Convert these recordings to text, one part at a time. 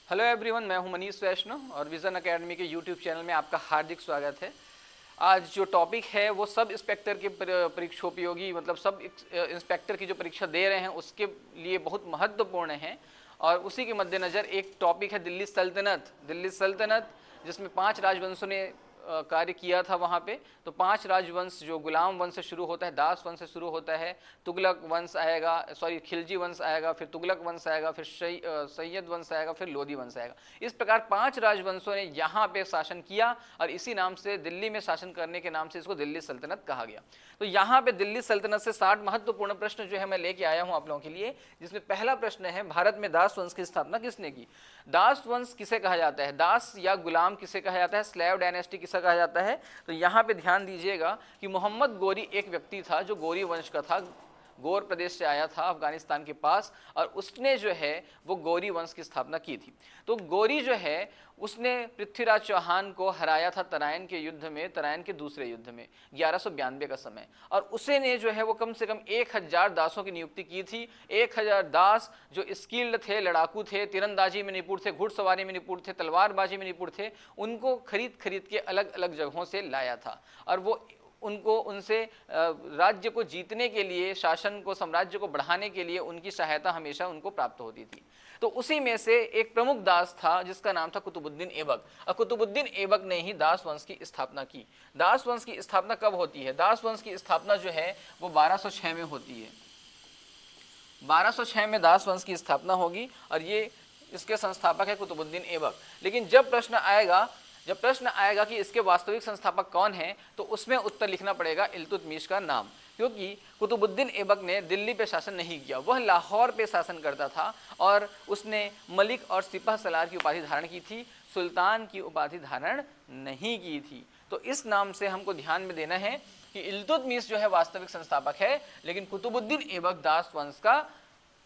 Hello everyone, मैं हूं मनीष वैष्णव और विजन एकेडमी के यूट्यूब चैनल में आपका हार्दिक स्वागत है। आज जो टॉपिक है वो सब इंस्पेक्टर के परीक्षोपयोगी मतलब सब इंस्पेक्टर की जो परीक्षा दे रहे हैं उसके लिए बहुत महत्वपूर्ण है। और उसी के मद्देनज़र एक टॉपिक है दिल्ली सल्तनत, जिसमें 5 राजवंशों ने कार्य किया था वहाँ पे। तो 5 राजवंश जो गुलाम वंश से शुरू होता है, दास वंश से शुरू होता है, तुगलक वंश आएगा, खिलजी वंश आएगा, फिर तुगलक वंश आएगा, फिर सैयद वंश आएगा, फिर लोधी वंश आएगा। इस प्रकार 5 राजवंशों ने यहाँ पे शासन किया और इसी नाम से दिल्ली में शासन करने के नाम से इसको दिल्ली सल्तनत कहा गया। तो यहाँ पे दिल्ली सल्तनत से 60 महत्वपूर्ण प्रश्न जो है मैं लेके आया हूँ आप लोगों के लिए, जिसमें पहला प्रश्न है, भारत में दास वंश की स्थापना किसने की? दास वंश किसे कहा जाता है? दास या गुलाम किसे कहा जाता है? स्लेव डायनेस्टी किसे कहा जाता है? तो यहाँ पे ध्यान दीजिएगा कि मोहम्मद गोरी एक व्यक्ति था जो गोरी वंश का था, गौर प्रदेश से आया था अफगानिस्तान के पास, और उसने जो है वो गौरी वंश की स्थापना की थी। तो गौरी जो है उसने पृथ्वीराज चौहान को हराया था तराइन के युद्ध में, तराइन के दूसरे युद्ध में 1192 का समय, और उसे ने जो है वो कम से कम 1000 दासों की नियुक्ति की थी। 1000 दास जो स्किल्ड थे, लड़ाकू थे, तीरंदाजी में निपुण थे, घुड़सवारी में निपुण थे, तलवारबाजी में निपुण थे, उनको खरीद के अलग अलग जगहों से लाया था। और वो उनसे राज्य को जीतने के लिए, शासन को, साम्राज्य को बढ़ाने के लिए उनकी सहायता हमेशा उनको प्राप्त होती थी। तो उसी में से एक प्रमुख दास था जिसका नाम था कुतुबुद्दीन ऐबक, और कुतुबुद्दीन ऐबक ने ही दास वंश की स्थापना की। दास वंश की स्थापना कब होती है? दास वंश की स्थापना जो है वो 1206 में होती है। 1206 में दास वंश की स्थापना होगी और ये इसके संस्थापक है कुतुबुद्दीन ऐबक। लेकिन जब प्रश्न आएगा कि इसके वास्तविक संस्थापक कौन हैं, तो उसमें उत्तर लिखना पड़ेगा इल्तुतमिश का नाम, क्योंकि कुतुबुद्दीन ऐबक ने दिल्ली पे शासन नहीं किया, वह लाहौर पे शासन करता था और उसने मलिक और सिपह सलार की उपाधि धारण की थी, सुल्तान की उपाधि धारण नहीं की थी। तो इस नाम से हमको ध्यान में देना है कि इल्तुतमिश जो है वास्तविक संस्थापक है, लेकिन कुतुबुद्दीन ऐबक दास वंश का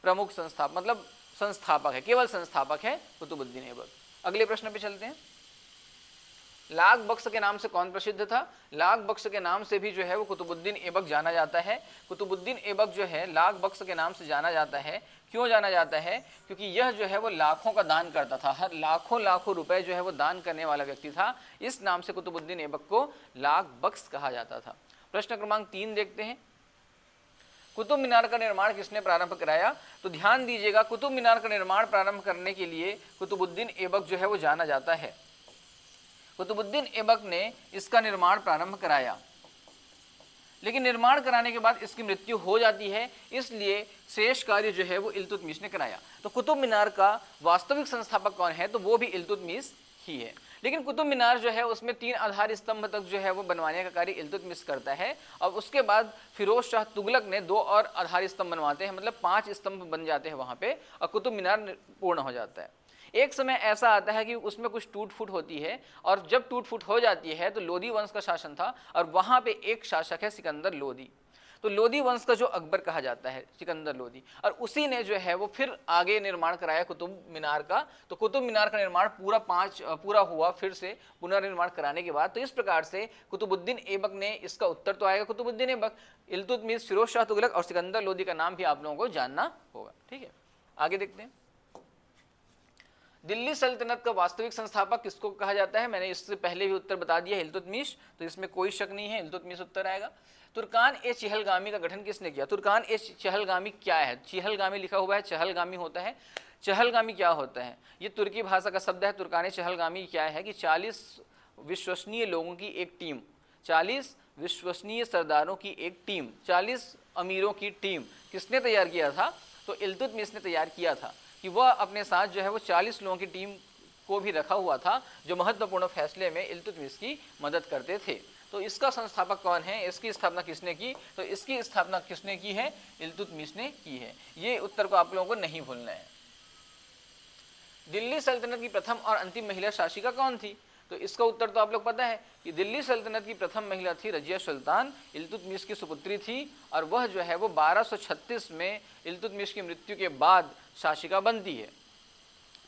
प्रमुख संस्थापक है, केवल संस्थापक है कुतुबुद्दीन ऐबक। अगले प्रश्न पे चलते हैं। लाख बख्श के नाम से कौन प्रसिद्ध था? लाख बख्श के नाम से भी जो है वो कुतुबुद्दीन ऐबक जाना जाता है। कुतुबुद्दीन ऐबक जो है लाख बख्श के नाम से जाना जाता है। क्यों जाना जाता है? क्योंकि यह जो है वो लाखों का दान करता था, हर लाखों रुपए जो है वो दान करने वाला व्यक्ति था। इस नाम से कुतुबुद्दीन ऐबक को लाख बख्श कहा जाता था। प्रश्न क्रमांक 3 देखते हैं। कुतुब मीनार का निर्माण किसने प्रारंभ कराया? तो ध्यान दीजिएगा, कुतुब मीनार का निर्माण प्रारंभ करने के लिए कुतुबुद्दीन ऐबक जो है वो जाना जाता है। कुतुबुद्दीन ऐबक ने इसका निर्माण प्रारंभ कराया, लेकिन निर्माण कराने के बाद इसकी मृत्यु हो जाती है, इसलिए शेष कार्य जो है वो इल्तुतमिश ने कराया। तो कुतुब मीनार का वास्तविक संस्थापक कौन है? तो वो भी इल्तुतमिश ही है। लेकिन कुतुब मीनार जो है उसमें 3 आधार स्तंभ तक जो है वो बनवाने का कार्य इल्तुतमिश करता है, और उसके बाद फिरोज शाह तुगलक ने 2 और आधार स्तंभ बनवाते हैं, मतलब 5 स्तंभ बन जाते हैं वहाँ पे, और कुतुब मीनार पूर्ण हो जाता है। एक समय ऐसा आता है कि उसमें कुछ टूट फूट होती है, और जब टूट फूट हो जाती है तो लोधी वंश का शासन था, और वहाँ पे एक शासक है सिकंदर लोधी। तो लोधी वंश का जो अकबर कहा जाता है, सिकंदर लोधी, और उसी ने जो है वो फिर आगे निर्माण कराया कुतुब मीनार का। तो कुतुब मीनार का निर्माण पूरा हुआ फिर से पुनर्निर्माण कराने के बाद। तो इस प्रकार से कुतुबुद्दीन ऐबक ने, इसका उत्तर तो आएगा कुतुबुद्दीन ऐबक, इल्तुतमिश, फिरोज शाह तुगलक और सिकंदर लोधी का नाम भी आप लोगों को जानना होगा। ठीक है, आगे देखते हैं। दिल्ली सल्तनत का वास्तविक संस्थापक किसको कहा जाता है? मैंने इससे पहले भी उत्तर बता दिया, इल्तुतमिश, तो इसमें कोई शक नहीं है, इल्तुतमिश उत्तर आएगा। तुर्कान ए चहलगामी का गठन किसने किया? तुर्कान ए चहलगामी क्या है? चहलगामी लिखा हुआ है, चहलगामी होता है। चहलगामी क्या होता है? ये तुर्की भाषा का शब्द है। तुर्कान ए चहलगामी क्या है कि 40 विश्वसनीय लोगों की एक टीम, 40 विश्वसनीय सरदारों की एक टीम, 40 अमीरों की टीम किसने तैयार किया था? तो इल्तुतमिश ने तैयार किया था, कि वह अपने साथ जो है वो 40 लोगों की टीम को भी रखा हुआ था, जो महत्वपूर्ण फैसले में इल्तुतमिश की मदद करते थे। तो इसका संस्थापक कौन है? इसकी स्थापना किसने की? तो इसकी स्थापना किसने की है? इल्तुतमिश ने की है। ये उत्तर को आप लोगों को नहीं भूलना है। दिल्ली सल्तनत की प्रथम और अंतिम महिला शासिका कौन थी? तो इसका उत्तर तो आप लोग पता है कि दिल्ली सल्तनत की प्रथम महिला थी रजिया सुल्तान, इल्तुतमिश की सुपुत्री थी, और वह जो है वो 1236 में इल्तुतमिश की मृत्यु के बाद शासिका बनती है।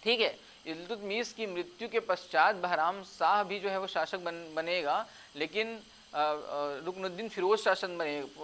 ठीक है, इल्तुतमिश की मृत्यु के पश्चात बहराम शाह भी जो है वो शासक बनेगा, लेकिन रुकनुद्दीन फिरोज शासक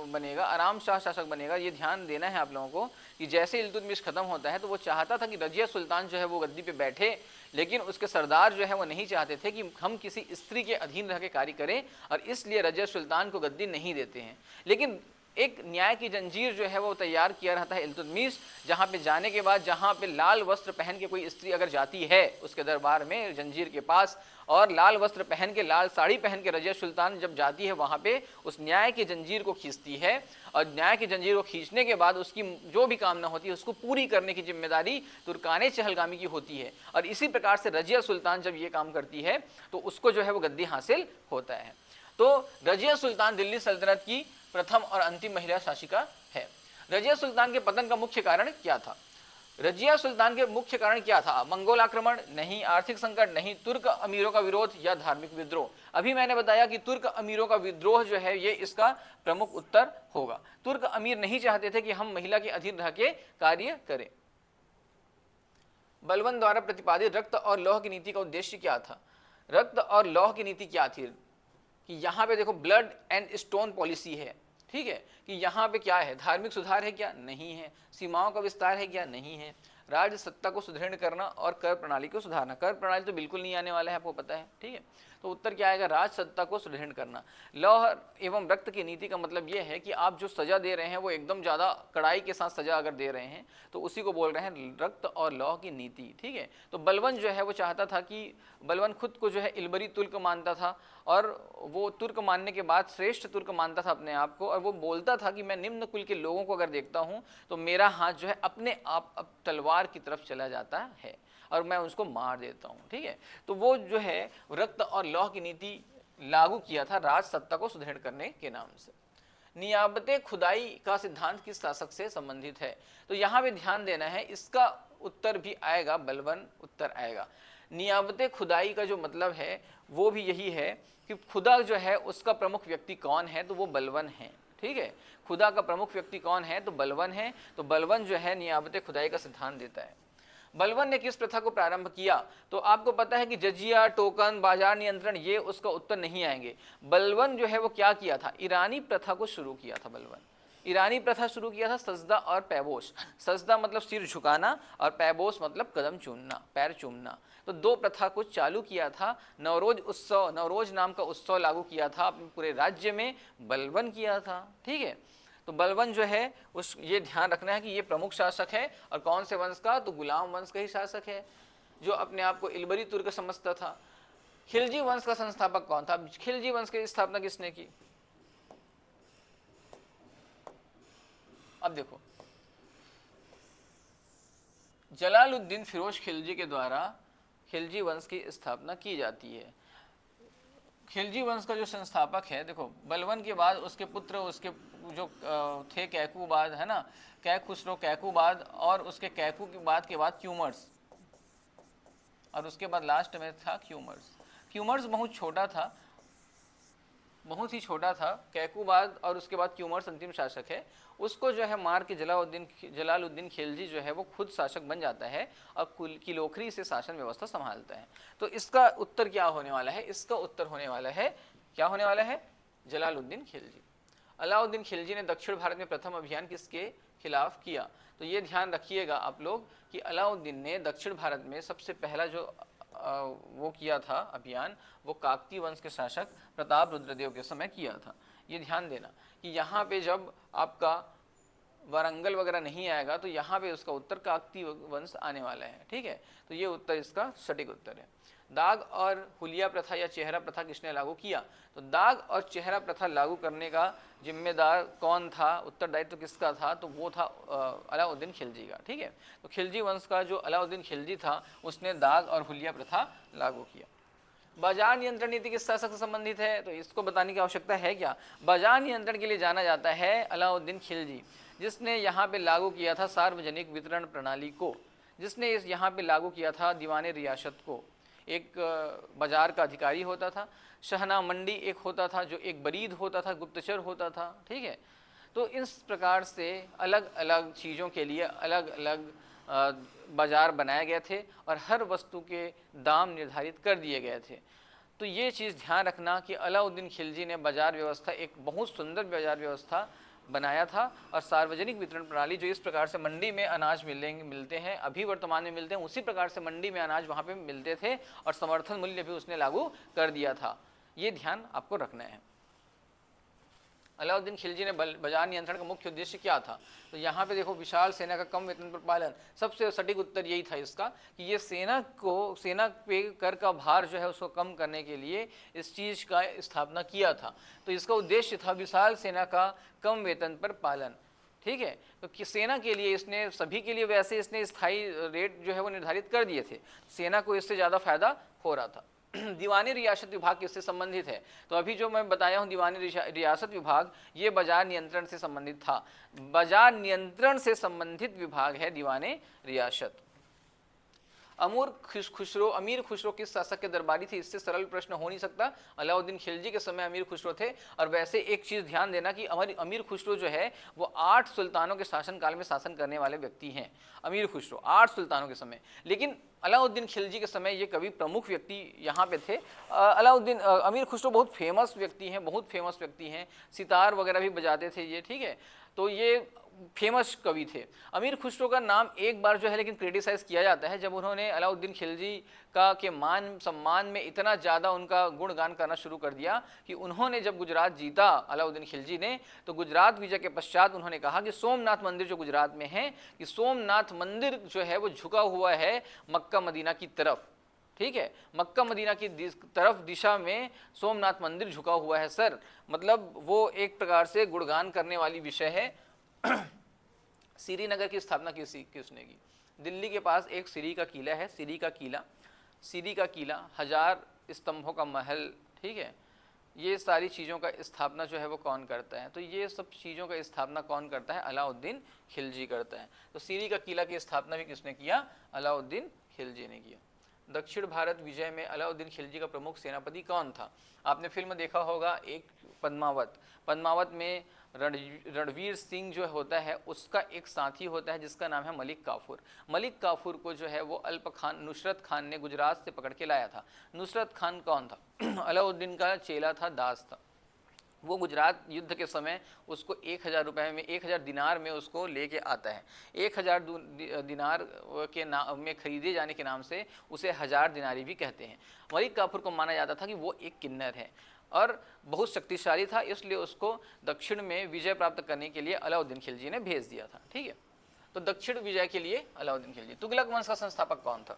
बनेगा, आराम शाह शासक बनेगा। ये ध्यान देना है आप लोगों को कि जैसे इल्तुतमिश खत्म होता है तो वो चाहता था कि रजिया सुल्तान जो है वो गद्दी पे बैठे, लेकिन उसके सरदार जो है वो नहीं चाहते थे कि हम किसी स्त्री के अधीन रह के कार्य करें, और इसलिए रजिया सुल्तान को गद्दी नहीं देते हैं। लेकिन एक न्याय की जंजीर जो है वो तैयार किया रहता है इल्तुतमिश, जहाँ पे जाने के बाद जहाँ पे लाल वस्त्र पहन के कोई स्त्री अगर जाती है उसके दरबार में जंजीर के पास, और लाल वस्त्र पहन के, लाल साड़ी पहन के रजिया सुल्तान जब जाती है वहाँ पे उस न्याय की जंजीर को खींचती है, और न्याय की जंजीर को खींचने के बाद उसकी जो भी कामना होती है उसको पूरी करने की जिम्मेदारी तुर्काने चहलगामी की होती है। और इसी प्रकार से रजिया सुल्तान जब ये काम करती है तो उसको जो है वो गद्दी हासिल होता है। तो रजिया सुल्तान दिल्ली सल्तनत की प्रथम और अंतिम महिला शासिका है। रजिया सुल्तान के पतन का मुख्य कारण क्या था? रजिया सुल्तान के मुख्य कारण क्या था? मंगोल आक्रमण नहीं, आर्थिक संकट नहीं, तुर्क अमीरों का विरोध या धार्मिक विद्रोह। अभी मैंने बताया कि तुर्क अमीरों का विद्रोह जो है ये इसका प्रमुख उत्तर होगा। तुर्क अमीर नहीं चाहते थे कि हम महिला के अधीन रह के कार्य करें। बलबन द्वारा प्रतिपादित रक्त और लौह की नीति का उद्देश्य क्या था? रक्त और लौह की नीति क्या थी कि यहाँ पे देखो ब्लड एंड स्टोन पॉलिसी है, ठीक है, कि यहाँ पे क्या है, धार्मिक सुधार है क्या? नहीं है। सीमाओं का विस्तार है क्या? नहीं है। राज्य सत्ता को सुदृढ़ करना और कर प्रणाली को सुधारना। कर प्रणाली तो बिल्कुल नहीं आने वाला है, आपको पता है, ठीक है। तो उत्तर क्या आएगा? राज सत्ता को सुदृढ़ करना। लौह एवं रक्त की नीति का मतलब यह है कि आप जो सजा दे रहे हैं वो एकदम ज़्यादा कड़ाई के साथ सजा अगर दे रहे हैं तो उसी को बोल रहे हैं रक्त और लौह की नीति, ठीक है। तो बलबन जो है वो चाहता था कि बलबन खुद को जो है इल्बरी तुर्क मानता था, और वो तुर्क मानने के बाद श्रेष्ठ तुर्क मानता था अपने आप को, और वो बोलता था कि मैं निम्न कुल के लोगों को अगर देखता हूँ तो मेरा हाथ जो है अपने आप अब तलवार की तरफ चला जाता है और मैं उसको मार देता हूँ, ठीक है। तो वो जो है रक्त और लौह की नीति लागू किया था राज सत्ता को सुदृढ़ करने के नाम से। नियाबते खुदाई का सिद्धांत किस शासक से संबंधित है? तो यहाँ पे ध्यान देना है, इसका उत्तर भी आएगा, बलबन उत्तर आएगा। नियाबते खुदाई का जो मतलब है वो भी यही है कि खुदा जो है उसका प्रमुख व्यक्ति कौन है? तो वो बलबन है, ठीक है। खुदा का प्रमुख व्यक्ति कौन है? तो बलबन है। तो बलबन जो है नियाबते खुदाई का सिद्धांत देता है। बलबन ने किस प्रथा को प्रारंभ किया? तो आपको पता है कि जजिया, टोकन, बाजार नियंत्रण, ये उसका उत्तर नहीं आएंगे। बलबन जो है वो क्या किया था? ईरानी प्रथा को शुरू किया था बलबन। ईरानी प्रथा शुरू किया था, सजदा और पैबोस। सजदा मतलब सिर झुकाना और पैबोस मतलब कदम चूमना, पैर चूमना। तो दो प्रथा को चालू किया था। नवरोज उत्सव, नवरोज नाम का उत्सव लागू किया था अपने पूरे राज्य में, बलबन किया था, ठीक है। तो बलबन जो है उस ये ध्यान रखना है कि ये प्रमुख शासक है, और कौन से वंश का? तो गुलाम वंश का ही शासक है, जो अपने आप को इल्बरी तुर्क समझता था। खिलजी वंश का संस्थापक कौन था? खिलजी वंश की स्थापना किसने की? अब देखो, जलालुद्दीन फिरोज खिलजी के द्वारा खिलजी वंश की स्थापना की जाती है। खिलजी वंश का जो संस्थापक है, देखो बलबन के बाद उसके पुत्र, उसके जो थे कैकूबाद, है ना, कैखुसरो, कैकूबाद, और उसके कैकू के बाद क्यूमर्स, और उसके बाद लास्ट में था क्यूमर्स। क्यूमर्स बहुत छोटा था, बहुत ही छोटा था कैकूबाद, और उसके बाद क्यूमर्स अंतिम शासक है। उसको जो है मार के जलालुद्दीन खिलजी जो है वो खुद शासक बन जाता है और किलोखरी से शासन व्यवस्था संभालता है। तो इसका उत्तर क्या होने वाला है? इसका उत्तर होने वाला है, क्या होने वाला है? जलालुद्दीन खिलजी। अलाउद्दीन खिलजी ने दक्षिण भारत में प्रथम अभियान किसके खिलाफ किया? तो ये ध्यान रखिएगा आप लोग कि अलाउद्दीन ने दक्षिण भारत में सबसे पहला जो वो किया था अभियान, वो काकतीय वंश के शासक प्रताप रुद्रदेव के समय किया था। ये ध्यान देना कि यहाँ पे जब आपका वारंगल वगैरह नहीं आएगा तो यहाँ पे उसका उत्तर काकतीय वंश आने वाला है, ठीक है। तो ये उत्तर इसका सटीक उत्तर है। दाग और हुलिया प्रथा या चेहरा प्रथा किसने लागू किया? तो दाग और चेहरा प्रथा लागू करने का जिम्मेदार कौन था? उत्तरदायित्व किसका था? तो वो था अलाउद्दीन खिलजी का, ठीक है। तो खिलजी वंश का जो अलाउद्दीन खिलजी था उसने दाग और हुलिया प्रथा लागू किया। बाजार नियंत्रण नीति किस शासक से संबंधित है? तो इसको बताने की आवश्यकता है क्या? बाजार नियंत्रण के लिए जाना जाता है अलाउद्दीन खिलजी, जिसने यहाँ पे लागू किया था सार्वजनिक वितरण प्रणाली को, जिसने यहाँ पे लागू किया था दीवाने रियासत को। एक बाजार का अधिकारी होता था, शहना मंडी एक होता था जो एक बरीद होता था, गुप्तचर होता था, ठीक है। तो इस प्रकार से अलग अलग चीज़ों के लिए अलग अलग बाजार बनाए गए थे और हर वस्तु के दाम निर्धारित कर दिए गए थे। तो ये चीज़ ध्यान रखना कि अलाउद्दीन खिलजी ने बाजार व्यवस्था, एक बहुत सुंदर बाजार व्यवस्था बनाया था। और सार्वजनिक वितरण प्रणाली, जो इस प्रकार से मंडी में अनाज मिलते हैं, अभी वर्तमान में मिलते हैं, उसी प्रकार से मंडी में अनाज वहाँ पे मिलते थे और समर्थन मूल्य भी उसने लागू कर दिया था। ये ध्यान आपको रखना है। अलाउद्दीन खिलजी ने बाजार नियंत्रण का मुख्य उद्देश्य क्या था? तो यहाँ पे देखो, विशाल सेना का कम वेतन पर पालन, सबसे सटीक उत्तर यही था इसका कि ये सेना पे कर का भार जो है उसको कम करने के लिए इस चीज़ का स्थापना किया था। तो इसका उद्देश्य था विशाल सेना का कम वेतन पर पालन। ठीक है, तो सेना के लिए इसने, सभी के लिए वैसे इसने स्थायी रेट जो है वो निर्धारित कर दिए थे, सेना को इससे ज़्यादा फायदा हो रहा था। दीवानी रियासत विभाग किससे संबंधित है? तो अभी जो मैं बताया हूँ दीवानी रियासत विभाग, ये बाजार नियंत्रण से संबंधित था। बाजार नियंत्रण से संबंधित विभाग है दीवाने रियासत। अमीर खुसरो किस शासक के दरबारी थे? इससे सरल प्रश्न हो नहीं सकता। अलाउद्दीन खिलजी के समय अमीर खुसरो थे। और वैसे एक चीज़ ध्यान देना कि अमीर खुसरो जो है वो 8 सुल्तानों के शासनकाल में शासन करने वाले व्यक्ति हैं। अमीर खुसरो 8 सुल्तानों के समय, लेकिन अलाउद्दीन खिलजी के समय ये कभी प्रमुख व्यक्ति यहाँ पे थे। अमीर खुसरो बहुत फेमस व्यक्ति हैं, बहुत फेमस व्यक्ति हैं, सितार वगैरह भी बजाते थे ये। ठीक है, तो ये फेमस कवि थे। अमीर खुसरो का नाम एक बार जो है लेकिन क्रिटिसाइज किया जाता है, जब उन्होंने अलाउद्दीन खिलजी का के मान सम्मान में इतना ज़्यादा उनका गुणगान करना शुरू कर दिया कि उन्होंने जब गुजरात जीता अलाउद्दीन खिलजी ने, तो गुजरात विजय के पश्चात उन्होंने कहा कि सोमनाथ मंदिर जो गुजरात में है, कि सोमनाथ मंदिर जो है वो झुका हुआ है मक्का मदीना की तरफ। ठीक है, मक्का मदीना की तरफ दिशा में सोमनाथ मंदिर झुका हुआ है सर, मतलब वो एक प्रकार से गुणगान करने वाली विषय है। श्रीनगर की स्थापना किसने की? दिल्ली के पास एक सीरी का किला है, सीरी का किला, 1000 स्तंभों का महल। ठीक है, ये सारी चीज़ों का स्थापना जो है वो कौन करता है? तो ये सब चीज़ों का स्थापना कौन करता है? अलाउद्दीन खिलजी करता है। तो सीरी का किला की स्थापना भी किसने किया? अलाउद्दीन खिलजी ने किया। दक्षिण भारत विजय में अलाउद्दीन खिलजी का प्रमुख सेनापति कौन था? आपने फिल्म देखा होगा एक पद्मावत में रणवीर सिंह जो होता है उसका एक साथी होता है जिसका नाम है मलिक काफूर को जो है वो नुसरत खान ने गुजरात से पकड़ के लाया था। नुसरत खान कौन था? अलाउद्दीन का चेला था, दास था। वो गुजरात युद्ध के समय उसको 1000 रुपये में, 1000 दिनार में उसको लेके आता है। 1000 दिनार के नाम में खरीदे जाने के नाम से उसे 1000 दिनारी भी कहते हैं। मलिक काफूर को माना जाता था कि वो एक किन्नर है और बहुत शक्तिशाली था, इसलिए उसको दक्षिण में विजय प्राप्त करने के लिए अलाउद्दीन खिलजी ने भेज दिया था। ठीक है, तो दक्षिण विजय के लिए अलाउद्दीन खिलजी। तुगलक वंश का संस्थापक कौन था?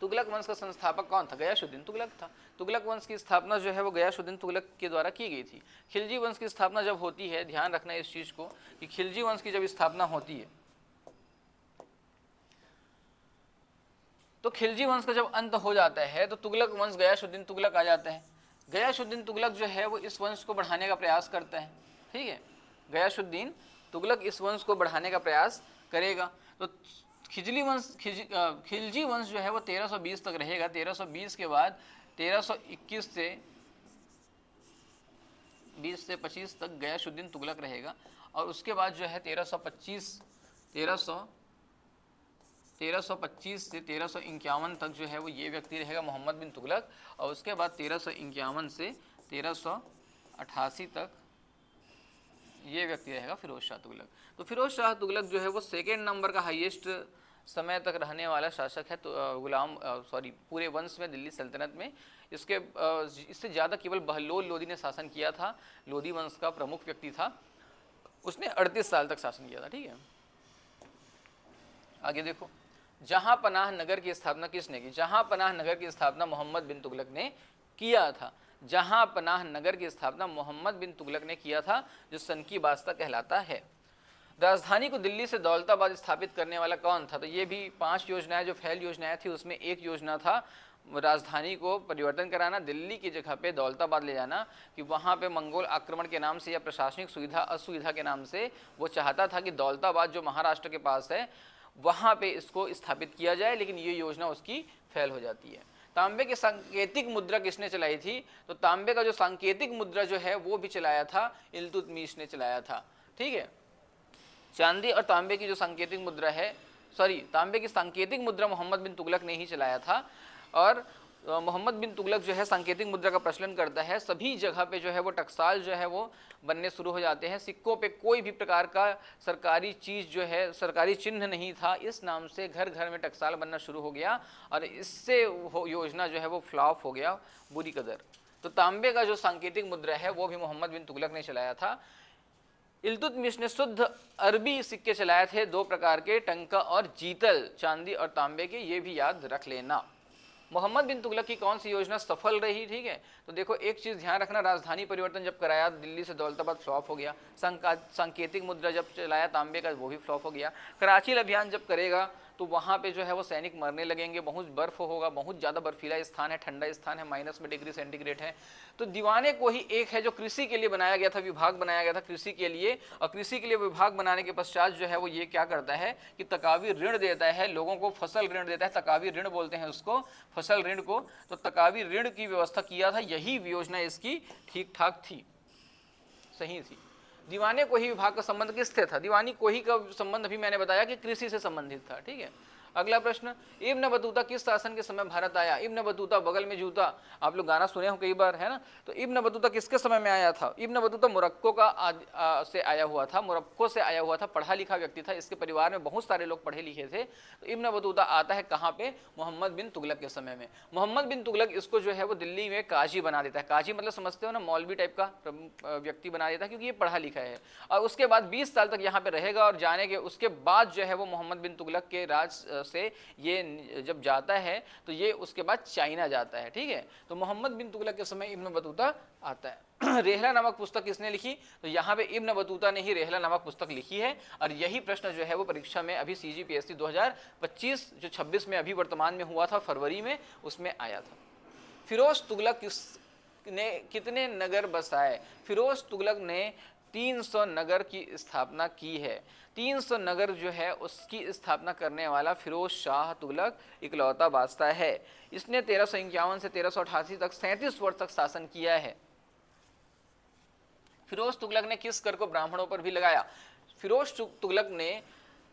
तुगलक वंश का संस्थापक कौन था? गयासुद्दीन तुगलक था। तुगलक वंश की स्थापना जो है वो गयासुद्दीन तुगलक के द्वारा की गई थी। खिलजी वंश की स्थापना जब होती है, ध्यान रखना इस चीज को कि खिलजी वंश की जब स्थापना होती है तो खिलजी वंश का जब अंत हो जाता है तो तुगलक वंश, गयासुद्दीन तुगलक आ जाता है। गयासुद्दीन तुगलक जो है वो इस वंश को बढ़ाने का प्रयास करता है। ठीक है, गयासुद्दीन तुगलक इस वंश को बढ़ाने का प्रयास करेगा। तो खिलजी वंश जो है वो 1320 तक रहेगा। 1320 के बाद 1321 से 20 से 25 तक गयासुद्दीन तुगलक रहेगा और उसके बाद जो है 1325 से 1351 तक जो है वो ये व्यक्ति रहेगा मोहम्मद बिन तुगलक और उसके बाद 1351 से 1388 तक ये व्यक्ति रहेगा फिरोज शाह तुगलक। तो फिरोज शाह तुगलक जो है वो सेकेंड नंबर का हाईएस्ट समय तक रहने वाला शासक है। तो पूरे वंश में, दिल्ली सल्तनत में इससे ज़्यादा केवल बहलोल लोदी ने शासन किया था। लोदी वंश का प्रमुख व्यक्ति था, उसने 38 साल तक शासन किया था। ठीक है, आगे देखो, जहां पनाह नगर की स्थापना किसने की? जहां पनाह नगर की स्थापना मोहम्मद बिन तुगलक ने किया था। जहां पनाह नगर की स्थापना मोहम्मद बिन तुगलक ने किया था, जो सन की वास्ता कहलाता है। राजधानी को दिल्ली से दौलताबाद स्थापित करने वाला कौन था? तो ये भी 5 योजनाएं जो फेल योजनाएं थी उसमें एक योजना था राजधानी को परिवर्तन कराना, दिल्ली की जगह पे दौलताबाद ले जाना, कि वहाँ पे मंगोल आक्रमण के नाम से या प्रशासनिक सुविधा असुविधा के नाम से वो चाहता था कि दौलताबाद जो महाराष्ट्र के पास है वहाँ पे इसको स्थापित किया जाए, लेकिन ये योजना उसकी फेल हो जाती है। तांबे की सांकेतिक मुद्रा किसने चलाई थी? तो तांबे का जो सांकेतिक मुद्रा जो है वो भी चलाया था इल्तुतमिश ने चलाया था। ठीक है, चांदी और तांबे की जो सांकेतिक मुद्रा है, तांबे की सांकेतिक मुद्रा मोहम्मद बिन तुगलक ने ही चलाया था और मोहम्मद बिन तुगलक जो है सांकेतिक मुद्रा का प्रचलन करता है। सभी जगह पे जो है वो टकसाल जो है वो बनने शुरू हो जाते हैं। सिक्कों पे कोई भी प्रकार का सरकारी चीज़ जो है, सरकारी चिन्ह नहीं था। इस नाम से घर घर में टकसाल बनना शुरू हो गया और इससे योजना जो है वो फ्लॉप हो गया बुरी कदर। तो तांबे का जो सांकेतिक मुद्रा है वो भी मोहम्मद बिन तुगलक ने चलाया था। इल्तुतमिश ने शुद्ध अरबी सिक्के चलाए थे, 2 प्रकार के, टंका और जीतल, चांदी और तांबे के, ये भी याद रख लेना। मोहम्मद बिन तुगलक की कौन सी योजना सफल रही? ठीक है, तो देखो एक चीज़ ध्यान रखना, राजधानी परिवर्तन जब कराया दिल्ली से दौलताबाद फ्लॉप हो गया। सांकेतिक मुद्रा जब चलाया तांबे का, वो भी फ्लॉप हो गया। कराची अभियान जब करेगा तो वहाँ पे जो है वो सैनिक मरने लगेंगे, बहुत बर्फ होगा, बहुत ज़्यादा बर्फीला स्थान है, ठंडा स्थान है, माइनस में डिग्री सेंटीग्रेड है। तो दीवाने को ही एक है जो कृषि के लिए बनाया गया था, विभाग बनाया गया था कृषि के लिए, और कृषि के लिए विभाग बनाने के पश्चात जो है वो ये क्या करता है कि तकावी ऋण देता है लोगों को, फसल ऋण देता है, तकावी ऋण बोलते हैं उसको, फसल ऋण को। तो तकावी ऋण की व्यवस्था किया था, यही योजना इसकी ठीक ठाक थी, सही थी। दीवाने कोही विभाग का संबंध किससे था? दीवानी कोही का संबंध अभी मैंने बताया कि कृषि से संबंधित था। ठीक है, अगला प्रश्न, इब्न बतूता किस शासन के समय भारत आया? इब्न बतूता बगल में जूता, आप लोग गाना सुने हो कई बार, है ना? तो इब्न बतूता किसके समय में आया था? इब्न बतूता मोरक्को का से आया हुआ था, मोरक्को से आया हुआ था, पढ़ा लिखा व्यक्ति था, इसके परिवार में बहुत सारे लोग पढ़े लिखे थे। तो इब्न बतूता आता है कहाँ पे? मोहम्मद बिन तुगलक के समय में। मोहम्मद बिन तुगलक इसको जो है वो दिल्ली में काजी बना देता है। काजी मतलब समझते हो ना, मौलवी टाइप का व्यक्ति बना देता है, क्योंकि ये पढ़ा लिखा है। और उसके बाद 20 साल तक यहाँ पे रहेगा, और जाने के उसके बाद जो है वो मोहम्मद बिन तुगलक के राज से ये जब जाता है तो ये उसके बाद चाइना जाता है। ठीक है, तो मोहम्मद बिन तुगलक के समय इब्न बतूता आता है। रेहला नामक पुस्तक किसने लिखी? तो यहाँ पे इब्न बतूता ने ही रेहला नामक पुस्तक लिखी है, और यही प्रश्न जो है वो परीक्षा में अभी CGPSC 2025 जो 26 में अभी वर्तमान में हुआ था, फरवरी में, उसमें आया था। फिरोज तुगलक ने कितने नगर बसाए? फिरोज तुगलक ने 300 नगर की स्थापना की है। 300 नगर जो है उसकी स्थापना करने वाला फिरोज शाह तुगलक इकलौता बादशाह है। इसने 1351 से 1388 तक 37 वर्ष तक शासन किया है। फिरोज तुगलक ने किस कर को ब्राह्मणों पर भी लगाया? फिरोज तुगलक ने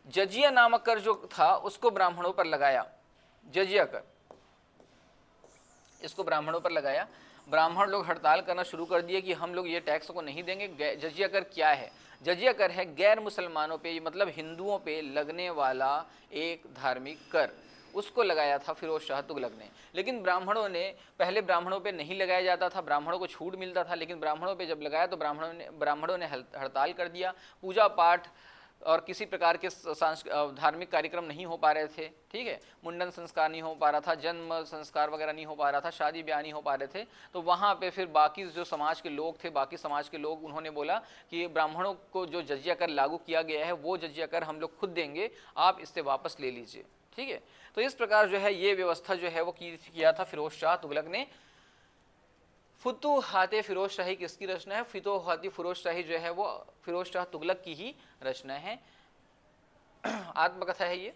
जजिया नामक कर जो था उसको ब्राह्मणों पर लगाया, जजिया कर, इसको ब्राह्मणों पर लगाया। ब्राह्मण लोग हड़ताल करना शुरू कर दिए कि हम लोग ये टैक्स को नहीं देंगे। जजिया कर क्या है? जजिया कर है गैर मुसलमानों पे, मतलब हिंदुओं पे लगने वाला एक धार्मिक कर, उसको लगाया था फिरोज शाह तुगलक ने। लेकिन ब्राह्मणों ने, पहले ब्राह्मणों पे नहीं लगाया जाता था, ब्राह्मणों को छूट मिलता था, लेकिन ब्राह्मणों पे जब लगाया तो ब्राह्मणों ने हड़ताल कर दिया। पूजा पाठ और किसी प्रकार के धार्मिक कार्यक्रम नहीं हो पा रहे थे। ठीक है, मुंडन संस्कार नहीं हो पा रहा था, जन्म संस्कार वगैरह नहीं हो पा रहा था, शादी ब्याह नहीं हो पा रहे थे। तो वहाँ पे फिर बाकी जो समाज के लोग थे, बाकी समाज के लोग, उन्होंने बोला कि ब्राह्मणों को जो जजिया कर लागू किया गया है वो जजिया कर हम लोग खुद देंगे, आप इससे वापस ले लीजिए। ठीक है, तो इस प्रकार जो है ये व्यवस्था जो है वो किया था फिरोज शाह तुगलक ने। फुतूहाते फिरोज शाही किसकी रचना है? फुतूहाती फिरोज शाही जो है वो फिरोज शाह तुगलक की ही रचना है, आत्मकथा है ये।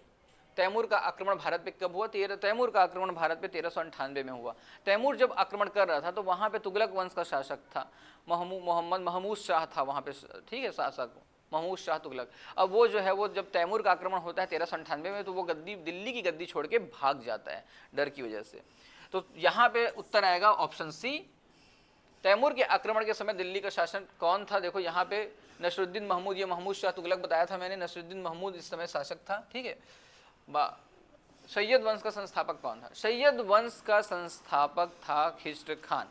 तैमूर का आक्रमण भारत पे कब हुआ? तैमूर का आक्रमण भारत पे 1398 में हुआ। तैमूर जब आक्रमण कर रहा था तो वहाँ पे तुगलक वंश का शासक था, मोहम्मद महमूद शाह था वहाँ पे, ठीक है, शासक महमूद शाह तुगलक। अब वो जो है वो जब तैमूर का आक्रमण होता है 1398 में, तो वो दिल्ली की गद्दी छोड़ के भाग जाता है डर की वजह से। तो यहाँ पे उत्तर आएगा ऑप्शन सी। तैमूर के आक्रमण के समय दिल्ली का शासन कौन था? देखो यहाँ पे नसरुद्दीन महमूद, ये महमूद शाह तुगलक बताया था मैंने, नसरुद्दीन महमूद इस समय शासक था। ठीक है, सैयद वंश का संस्थापक कौन था? सैयद वंश का संस्थापक था खिज्र खान।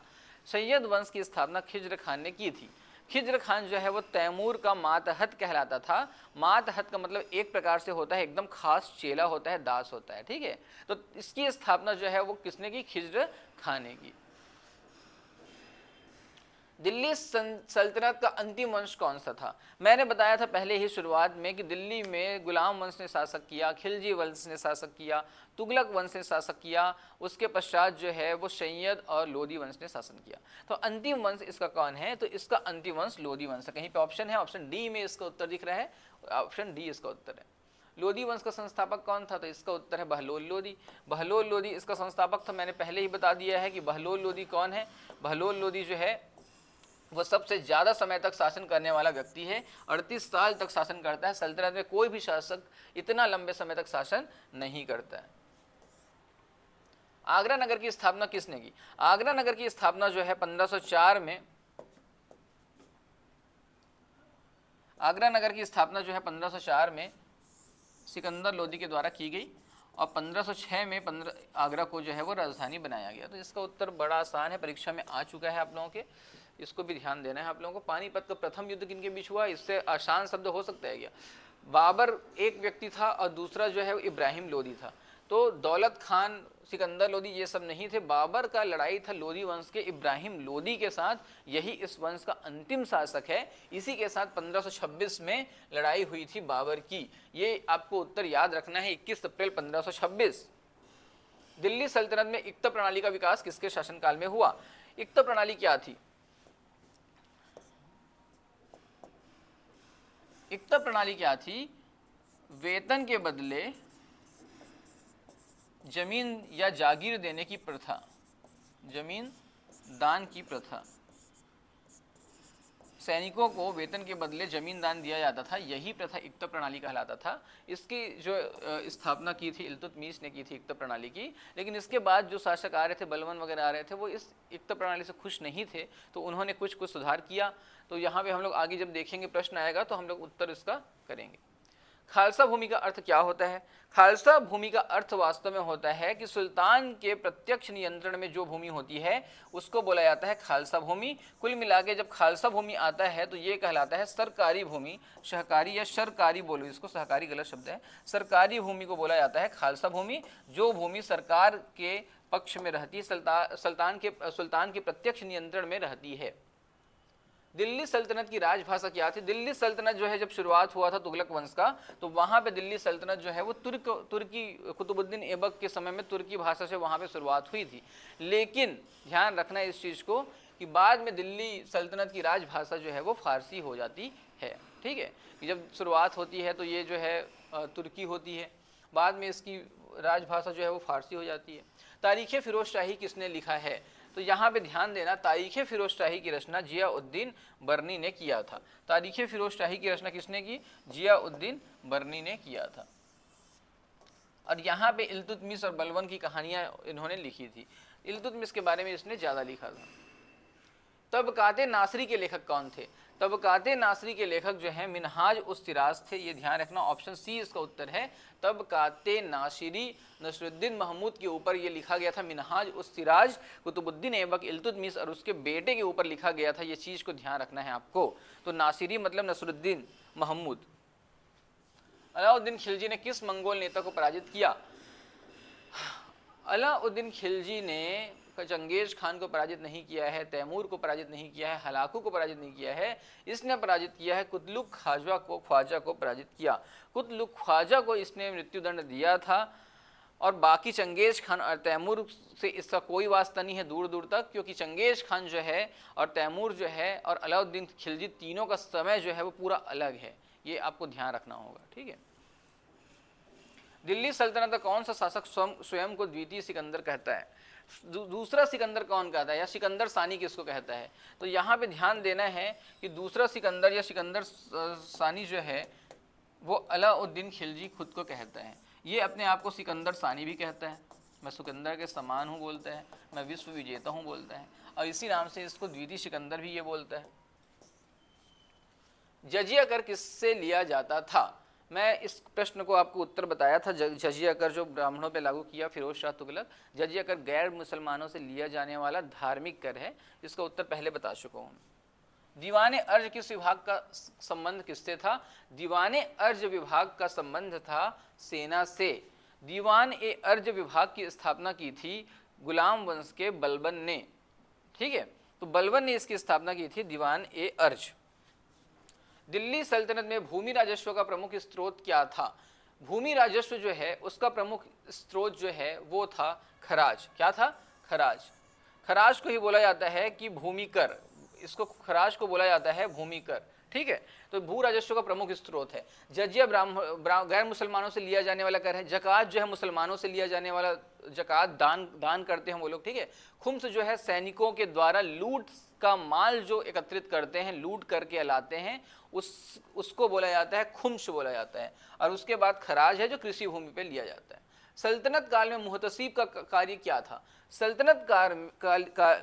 सैयद वंश की स्थापना खिज्र खान ने की थी। खिज्र खान जो है वो तैमूर का मातहत कहलाता था। मातहत का मतलब एक प्रकार से होता है एकदम खास चेला होता है, दास होता है। ठीक है, तो इसकी स्थापना जो है वो किसने की? खिज्र खान ने की। दिल्ली सल्तनत का अंतिम वंश कौन सा था? मैंने बताया था पहले ही शुरुआत में कि दिल्ली में गुलाम वंश ने शासक किया, खिलजी वंश ने शासक किया, तुगलक वंश ने शासक किया, उसके पश्चात जो है वो सैयद और लोदी वंश ने शासन किया। तो अंतिम वंश इसका कौन है? तो इसका अंतिम वंश लोदी वंश है। कहीं पे ऑप्शन है, ऑप्शन डी में इसका उत्तर दिख रहा है, ऑप्शन डी इसका उत्तर है। लोदी वंश का संस्थापक कौन था? तो इसका उत्तर है बहलोल लोदी। बहलोल लोदी इसका संस्थापक था। मैंने पहले ही बता दिया है कि बहलोल लोदी कौन है। बहलोल लोदी जो है वो सबसे ज़्यादा समय तक शासन करने वाला व्यक्ति है, 38 साल तक शासन करता है। सल्तनत में कोई भी शासक इतना लंबे समय तक शासन नहीं करता है। आगरा नगर की स्थापना किसने की? आगरा नगर की स्थापना जो है 1504 में, आगरा नगर की स्थापना जो है 1504 में सिकंदर लोदी के द्वारा की गई और 1506 में आगरा को जो है वो राजधानी बनाया गया। तो इसका उत्तर बड़ा आसान है, परीक्षा में आ चुका है आप लोगों के, इसको भी ध्यान देना है आप लोगों को। पानीपत का प्रथम युद्ध किनके बीच हुआ? इससे आसान शब्द हो सकता है क्या? बाबर एक व्यक्ति था और दूसरा जो है वो इब्राहिम लोदी था। तो दौलत खान, सिकंदर लोदी ये सब नहीं थे। बाबर का लड़ाई था लोदी वंश के इब्राहिम लोदी के साथ, यही इस वंश का अंतिम शासक है। इसी के साथ 1526 में लड़ाई हुई थी बाबर की। ये आपको उत्तर याद रखना है, 21 अप्रैल 1526। दिल्ली सल्तनत में इक्ता प्रणाली का विकास किसके शासनकाल में हुआ? इक्ता प्रणाली क्या थी? इक्ता प्रणाली क्या थी? वेतन के बदले जमीन या जागीर देने की प्रथा, जमीन दान की प्रथा। सैनिकों को वेतन के बदले जमीन दान दिया जाता था, यही प्रथा इक्ता प्रणाली कहलाता था। इसकी जो स्थापना की थी इल्तुतमिश ने की थी इक्ता प्रणाली की। लेकिन इसके बाद जो शासक आ रहे थे, बलवन वगैरह आ रहे थे, वो इस इक्ता प्रणाली से खुश नहीं थे, तो उन्होंने कुछ कुछ सुधार किया। तो यहाँ पे हम लोग आगे जब देखेंगे प्रश्न आएगा तो हम लोग उत्तर इसका करेंगे। खालसा भूमि का अर्थ क्या होता है? खालसा भूमि का अर्थ वास्तव में होता है कि सुल्तान के प्रत्यक्ष नियंत्रण में जो भूमि होती है उसको बोला जाता है खालसा भूमि। कुल मिला के जब खालसा भूमि आता है तो ये कहलाता है सरकारी भूमि। सहकारी या सरकारी बोलो इसको, सहकारी गलत शब्द है। सरकारी भूमि को बोला जाता है खालसा भूमि। जो भूमि सरकार के पक्ष में रहती है, सुल्तान के प्रत्यक्ष नियंत्रण में रहती है। दिल्ली सल्तनत की राजभाषा क्या थी? दिल्ली सल्तनत जो है जब शुरुआत हुआ था तुगलक वंश का, तो वहाँ पे दिल्ली सल्तनत जो है वो तुर्की कुतुबुद्दीन ऐबक के समय में तुर्की भाषा से वहाँ पे शुरुआत हुई थी। लेकिन ध्यान रखना है इस चीज़ को कि बाद में दिल्ली सल्तनत की राजभाषा जो है वो फारसी हो जाती है। ठीक है, कि जब शुरुआत होती है तो ये जो है तुर्की होती है, बाद में इसकी राजभाषा जो है वो फारसी हो जाती है। तारीख़ फिरोज शाही किसने लिखा है? तो यहाँ पे ध्यान देना, तारीख़ फिरोज शाही की रचना जियाउद्दीन बर्नी ने किया था। तारीख़ फिरोज शाही की रचना किसने की? जियाउद्दीन बर्नी ने किया था। और यहाँ पे इल्तुतमिश और बलवन की कहानियाँ इन्होंने लिखी थी। इल्तुतमिश के बारे में इसने ज़्यादा लिखा था। तबकाते नासरी के लेखक कौन थे? तबकाते नासरी के लेखक जो हैं मिनहाज उस सिराज थे। ये ध्यान रखना, ऑप्शन सी इसका उत्तर है। तबकाते नासिरी नसरुद्दीन महमूद के ऊपर ये लिखा गया था। मिनहाज उस सिराज कुतुबुद्दीन ऐबक इल्तुतमिश और उसके बेटे के ऊपर लिखा गया था। ये चीज़ को ध्यान रखना है आपको। तो नासिरी मतलब नसरुद्दीन महमूद। अलाउद्दीन खिलजी ने किस मंगोल नेता को पराजित किया? अलाउद्दीन खिलजी ने चंगेज खान को पराजित नहीं किया है, तैमूर को पराजित नहीं किया है, हलाकू को पराजित नहीं किया है। इसने पराजित किया है कुतलुक ख्वाजा को पराजित किया। कुतलुक ख्वाजा को इसने मृत्युदंड दिया था। और बाकी चंगेज खान और तैमूर से इसका कोई वास्ता नहीं है दूर दूर तक, क्योंकि चंगेज खान जो है और तैमूर जो है और अलाउद्दीन खिलजी तीनों का समय जो है वो पूरा अलग है। ये आपको ध्यान रखना होगा। ठीक है, दिल्ली सल्तनत का कौन सा शासक स्वयं को द्वितीय सिकंदर कहता है? दूसरा सिकंदर कौन कहता है, या सिकंदर सानी किसको कहता है? तो यहाँ पे ध्यान देना है कि दूसरा सिकंदर या सिकंदर सानी जो है वो अलाउद्दीन खिलजी खुद को कहता है। ये अपने आप को सिकंदर सानी भी कहता है। मैं सिकंदर के समान हूँ बोलता है, मैं विश्व विजेता हूँ बोलता है, और इसी नाम से इसको द्वितीय सिकंदर भी ये बोलता है। जजिया कर किससे लिया जाता था? मैं इस प्रश्न को आपको उत्तर बताया था। जजिया कर जो ब्राह्मणों पे लागू किया फिरोज शाह तुगलक, जजिया कर गैर मुसलमानों से लिया जाने वाला धार्मिक कर है। इसका उत्तर पहले बता चुका हूँ। दीवाने अर्ज किस विभाग का संबंध किससे था? दीवाने अर्ज विभाग का संबंध था सेना से। दीवान ए अर्ज विभाग की स्थापना की थी गुलाम वंश के बलबन ने। ठीक है, तो बलबन ने इसकी स्थापना की थी, दीवान ए अर्ज। दिल्ली सल्तनत में भूमि राजस्व का प्रमुख स्रोत क्या था? भूमि राजस्व जो है उसका प्रमुख स्रोत जो है वो था खराज। क्या था? खराज। खराज को ही बोला जाता है कि भूमि कर, इसको खराज को बोला जाता है भूमि कर। ठीक है, तो भू राजस्व का प्रमुख स्रोत है। जजिया गैर मुसलमानों से लिया जाने वाला कर है। जकात जो है मुसलमानों से लिया जाने वाला जकात, दान करते हैं वो लोग। ठीक है, खुम्स जो है सैनिकों के द्वारा लूट का माल जो एकत्रित करते हैं, लूट करके लाते हैं, उसको बोला जाता है खुम्स बोला जाता है। और उसके बाद खराज है जो कृषि भूमि पे लिया जाता है। सल्तनत काल में मुहतसिब का कार्य क्या था? सल्तनत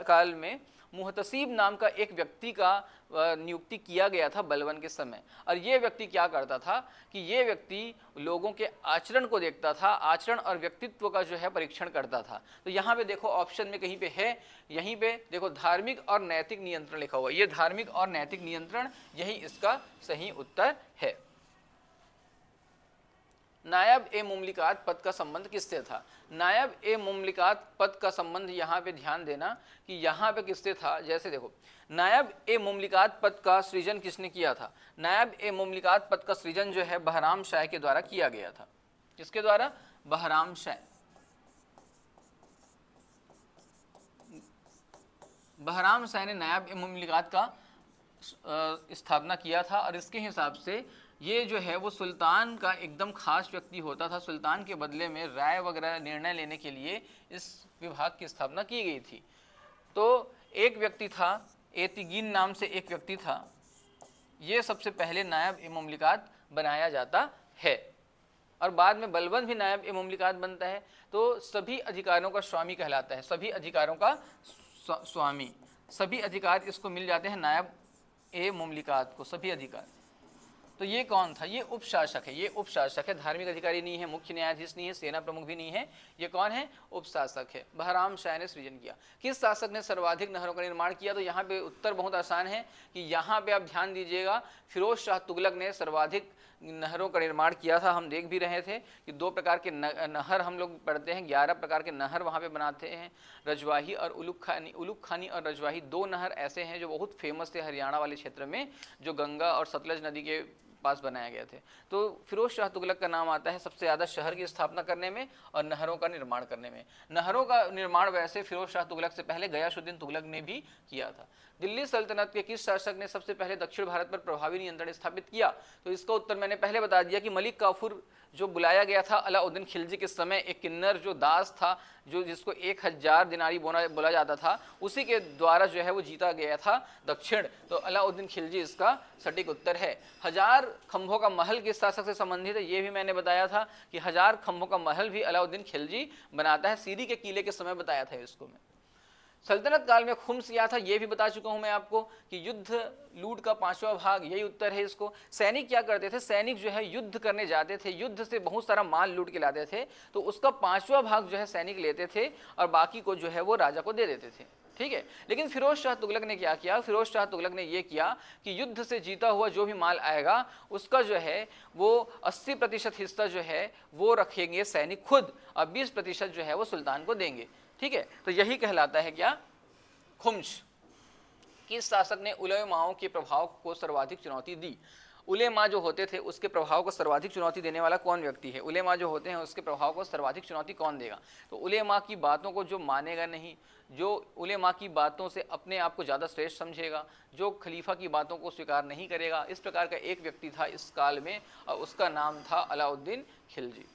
काल में मुहतसिब नाम का एक व्यक्ति का नियुक्ति किया गया था बलबन के समय। और ये व्यक्ति क्या करता था कि ये व्यक्ति लोगों के आचरण को देखता था, आचरण और व्यक्तित्व का जो है परीक्षण करता था। तो यहाँ पे देखो ऑप्शन में कहीं पे है, यहीं पे देखो धार्मिक और नैतिक नियंत्रण लिखा हुआ है। ये धार्मिक और नैतिक नियंत्रण, यही इसका सही उत्तर है। नायब ए मुमलिकात पद का संबंध किससे था? नायब ए मुमलिकात पद का संबंध यहाँ पे ध्यान देना कि यहाँ पे किससे था। जैसे देखो, नायब ए मुमलिकात पद का सृजन किसने किया था? नायब ए मुमलिकात पद का सृजन जो है बहराम शाह के द्वारा किया गया था। किसके द्वारा? बहराम शाह। बहराम शाह ने नायब ए मुमलिकात का स्थापना किया था और इसके हिसाब से ये जो है वो सुल्तान का एकदम खास व्यक्ति होता था। सुल्तान के बदले में राय वगैरह निर्णय लेने के लिए इस विभाग की स्थापना की गई थी। तो एक व्यक्ति था, एतिगीन नाम से एक व्यक्ति था, ये सबसे पहले नायब ए मुमलिकात बनाया जाता है और बाद में बलबन भी नायब ए मुमलिकात बनता है। तो सभी अधिकारों का स्वामी कहलाता है, सभी अधिकारों का स्वामी, सभी अधिकार इसको मिल जाते हैं नायब ए मुमलिकात को, सभी अधिकार। तो ये कौन था? ये उपशासक है। ये उपशासक है, धार्मिक अधिकारी नहीं है, मुख्य न्यायाधीश नहीं है, सेना प्रमुख भी नहीं है। ये कौन है? उपशासक है। बहराम शाह ने सृजन किया। किस शासक ने सर्वाधिक नहरों का निर्माण किया? तो यहाँ पे उत्तर बहुत आसान है कि यहाँ पे आप ध्यान दीजिएगा, फिरोज शाह तुगलक ने सर्वाधिक नहरों का निर्माण किया था। हम देख भी रहे थे कि 2 प्रकार के नहर हम लोग पढ़ते हैं, 11 प्रकार के नहर वहाँ पे बनाते हैं, रजवाही और उलुग खानी और रजवाही 2 नहर ऐसे हैं जो बहुत फेमस थे हरियाणा वाले क्षेत्र में, जो गंगा और सतलज नदी के पास बनाए गए थे। तो फिरोज शाह तुगलक का नाम आता है सबसे ज़्यादा शहर की स्थापना करने में और नहरों का निर्माण करने में। नहरों का निर्माण वैसे फिरोज शाह तुगलक से पहले गयासुद्दीन तुगलक ने भी किया था। दिल्ली सल्तनत के किस शासक ने सबसे पहले दक्षिण भारत पर प्रभावी नियंत्रण स्थापित किया? तो इसका उत्तर मैंने पहले बता दिया कि मलिक काफूर जो बुलाया गया था अलाउद्दीन खिलजी के समय, एक किन्नर जो दास था, जो जिसको 1000 दिनारी बोला जाता था, उसी के द्वारा जो है वो जीता गया था दक्षिण। तो अलाउद्दीन खिलजी इसका सटीक उत्तर है। 1000 खंभों का महल किस शासक से संबंधित है? ये भी मैंने बताया था कि 1000 खंभों का महल भी अलाउद्दीन खिलजी बनाता है। सीरी के किले के समय बताया था इसको मैं। सल्तनत काल में खुम्स क्या था? ये भी बता चुका हूं मैं आपको कि युद्ध लूट का 5वां भाग, यही उत्तर है इसको। सैनिक क्या करते थे? सैनिक जो है युद्ध करने जाते थे, युद्ध से बहुत सारा माल लूट के लाते थे, तो उसका 5वां भाग जो है सैनिक लेते थे और बाकी को जो है वो राजा को दे देते थे। ठीक है। लेकिन फिरोज शाह तुगलक ने क्या किया? फिरोज शाह तुगलक ने ये किया कि युद्ध से जीता हुआ जो भी माल आएगा उसका जो है वो 80% हिस्सा जो है वो रखेंगे सैनिक खुद और 20% जो है वो सुल्तान को देंगे। ठीक है। तो यही कहलाता है क्या? खुम्स। किस शासक ने उलेमाओं के प्रभाव को सर्वाधिक चुनौती दी? उलेमा जो होते थे उसके प्रभाव को सर्वाधिक चुनौती देने वाला कौन व्यक्ति है? उलेमा जो होते हैं उसके प्रभाव को सर्वाधिक चुनौती कौन देगा? तो उलेमा की बातों को जो मानेगा नहीं, जो उलेमा की बातों से अपने आप को ज़्यादा श्रेष्ठ समझेगा, जो खलीफा की बातों को स्वीकार नहीं करेगा, इस प्रकार का एक व्यक्ति था इस काल में और उसका नाम था अलाउद्दीन खिलजी।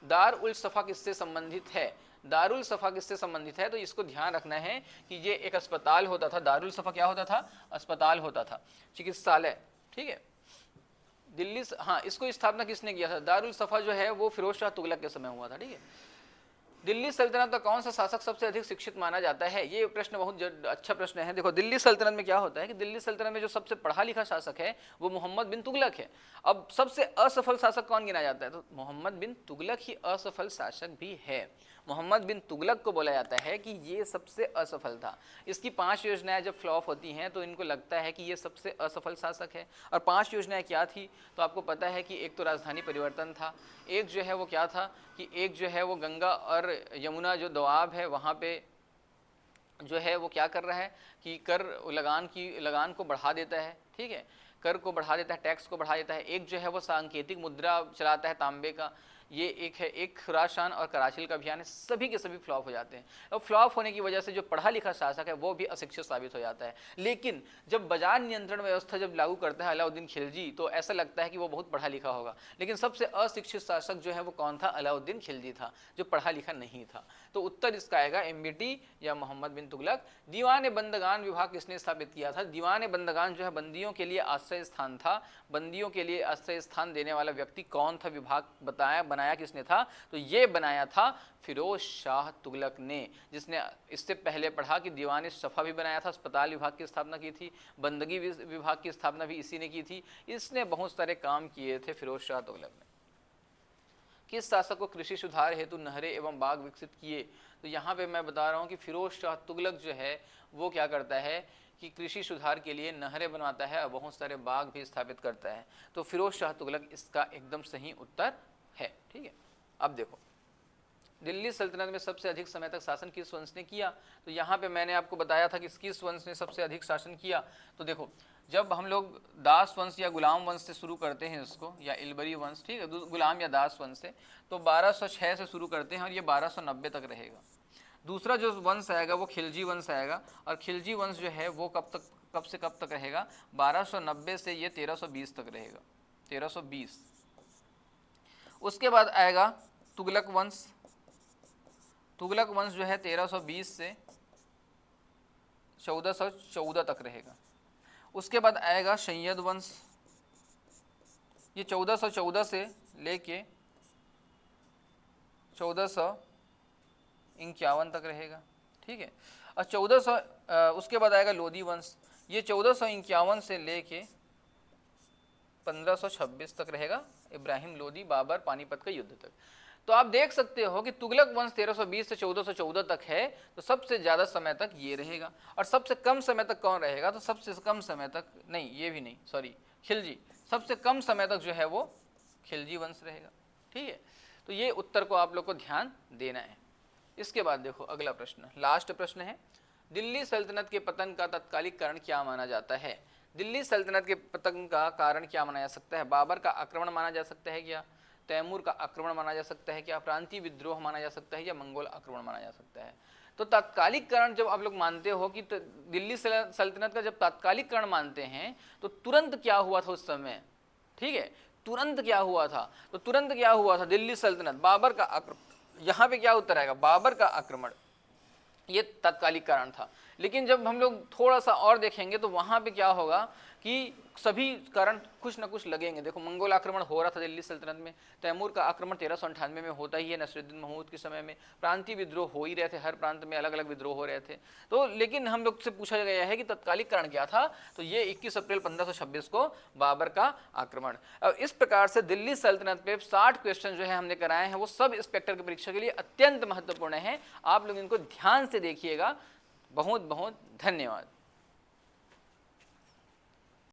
दार उल सफ़ा किससे संबंधित है? दारुल सफ़ा किससे संबंधित है? तो इसको ध्यान रखना है कि ये एक अस्पताल होता था। दारुल सफ़ा क्या होता था? अस्पताल होता था, चिकित्सालय। ठीक है। दिल्ली, हाँ, इसको स्थापना किसने किया था? दारुल सफ़ा जो है वो फिरोज शाह तुगलक के समय हुआ था। ठीक है। दिल्ली सल्तनत का कौन सा शासक सबसे अधिक शिक्षित माना जाता है? ये प्रश्न बहुत अच्छा प्रश्न है। देखो, दिल्ली सल्तनत में क्या होता है कि दिल्ली सल्तनत में जो सबसे पढ़ा लिखा शासक है वो मोहम्मद बिन तुगलक है। अब सबसे असफल शासक कौन गिना जाता है? तो मोहम्मद बिन तुगलक ही असफल शासक भी है। मोहम्मद बिन तुगलक को बोला जाता है कि ये सबसे असफल था। इसकी 5 योजनाएं जब फ्लॉप होती हैं तो इनको लगता है कि ये सबसे असफल शासक है। और 5 योजनाएं क्या थी? तो आपको पता है कि एक तो राजधानी परिवर्तन था, एक जो है वो क्या था कि एक जो है वो गंगा और यमुना जो दोआब है वहाँ पे जो है वो क्या कर रहा है कि कर लगान को बढ़ा देता है। ठीक है। कर को बढ़ा देता है, टैक्स को बढ़ा देता है। एक जो है वो सांकेतिक मुद्रा चलाता है तांबे का, ये एक है। एक खुरासान और कराचिल का अभियान है। सभी के सभी फ्लॉप हो जाते हैं। और फ्लॉप होने की वजह से जो पढ़ा लिखा शासक है वो भी अशिक्षित साबित हो जाता है। लेकिन जब बाजार नियंत्रण व्यवस्था जब लागू करता है अलाउद्दीन खिलजी तो ऐसा लगता है कि वो बहुत पढ़ा लिखा होगा, लेकिन सबसे अशिक्षित शासक जो है वो कौन था? अलाउद्दीन खिलजी था, जो पढ़ा लिखा नहीं था। तो उत्तर इसका आएगा MBT या मोहम्मद बिन तुगलक। दीवान बंदगान विभाग किसने स्थापित किया था? दीवान बंदगान जो है बंदियों के लिए आश्रय स्थान था। बंदियों के लिए आश्रय स्थान देने वाला व्यक्ति कौन था? विभाग बनाया बनाया किसने था? तो ये बनाया था फिरोज शाह तुगलक ने, जिसने इससे पहले पढ़ा कि दीवान सफ़ा भी बनाया था, अस्पताल विभाग की स्थापना की थी, बंदगी विभाग की स्थापना भी इसी ने की थी। इसने बहुत सारे काम किए थे फिरोज शाह तुगलक ने। किस शासक को कृषि सुधार हेतु नहरें एवं बाग विकसित किए? तो यहाँ पे मैं बता रहा हूँ कि फिरोज शाह तुगलक जो है वो क्या करता है कि कृषि सुधार के लिए नहरें बनवाता है और बहुत सारे बाग भी स्थापित करता है। तो फिरोज शाह तुगलक इसका एकदम सही उत्तर है। ठीक है, अब देखो दिल्ली सल्तनत में सबसे अधिक समय तक शासन किस वंश ने किया? तो यहाँ पे मैंने आपको बताया था कि किस वंश ने सबसे अधिक शासन किया। तो देखो जब हम लोग दास वंश या गुलाम वंश से शुरू करते हैं इसको, या इलबरी वंश, ठीक है, गुलाम या दास वंश से, तो 1206 से शुरू करते हैं और ये 1290 तक रहेगा। दूसरा जो वंश आएगा वो खिलजी वंश आएगा, और खिलजी वंश जो है वो कब से कब तक रहेगा? 1290 से ये 1320 तक रहेगा, 1320। उसके बाद आएगा तुगलक वंश। तुगलक वंश जो है 1320 से 1414 तक रहेगा। उसके बाद आएगा सैयद वंश, ये 1414 से लेके 1451 तक रहेगा। ठीक है, और 1400 उसके बाद आएगा लोधी वंश, ये 1451 से लेके 1526 तक रहेगा, इब्राहिम लोधी बाबर पानीपत का युद्ध तक। तो आप देख सकते हो कि तुगलक वंश 1320 से 1414 तक है, तो सबसे ज़्यादा समय तक ये रहेगा। और सबसे कम समय तक कौन रहेगा? तो सबसे कम समय तक नहीं, ये भी नहीं, सॉरी, खिलजी, सबसे कम समय तक जो है वो खिलजी वंश रहेगा। ठीक है, तो ये उत्तर को आप लोग को ध्यान देना है। इसके बाद देखो अगला प्रश्न, लास्ट प्रश्न है, दिल्ली सल्तनत के पतन का तत्कालिक कारण क्या माना जाता है? दिल्ली सल्तनत के पतन का कारण क्या माना जा सकता है? बाबर का आक्रमण माना जा सकता है क्या? तैमूर का आक्रमण माना जा सकता है क्या? प्रांतीय विद्रोह माना जा सकता है या मंगोल आक्रमण माना जा सकता है? तो तात्कालिक कारण जब आप लोग मानते हो कि दिल्ली सल्तनत का जब तात्कालिक कारण मानते हैं तो तुरंत क्या हुआ था उस समय? ठीक है, तुरंत क्या हुआ था? तो तुरंत क्या हुआ था? दिल्ली सल्तनत, बाबर का आक्रमण। यहाँ पे क्या उत्तर आएगा? बाबर का आक्रमण, ये तात्कालिक कारण था। लेकिन जब हम लोग थोड़ा सा और देखेंगे तो वहाँ पे क्या होगा कि सभी कारण कुछ ना कुछ लगेंगे। देखो मंगोल आक्रमण हो रहा था दिल्ली सल्तनत में, तैमूर का आक्रमण 1398 में होता ही है नसरुद्दीन महमूद के समय में, प्रांतीय विद्रोह हो ही रहे थे, हर प्रांत में अलग अलग विद्रोह हो रहे थे। तो लेकिन हम लोग से पूछा गया है कि तत्कालिक कारण क्या था? तो ये 21 अप्रैल 1526 को बाबर का आक्रमण। अब इस प्रकार से दिल्ली सल्तनत पे 60 क्वेश्चन जो है हमने कराए हैं, वो सब इंस्पेक्टर की परीक्षा के लिए अत्यंत महत्वपूर्ण है। आप लोग इनको ध्यान से देखिएगा। बहुत बहुत धन्यवाद।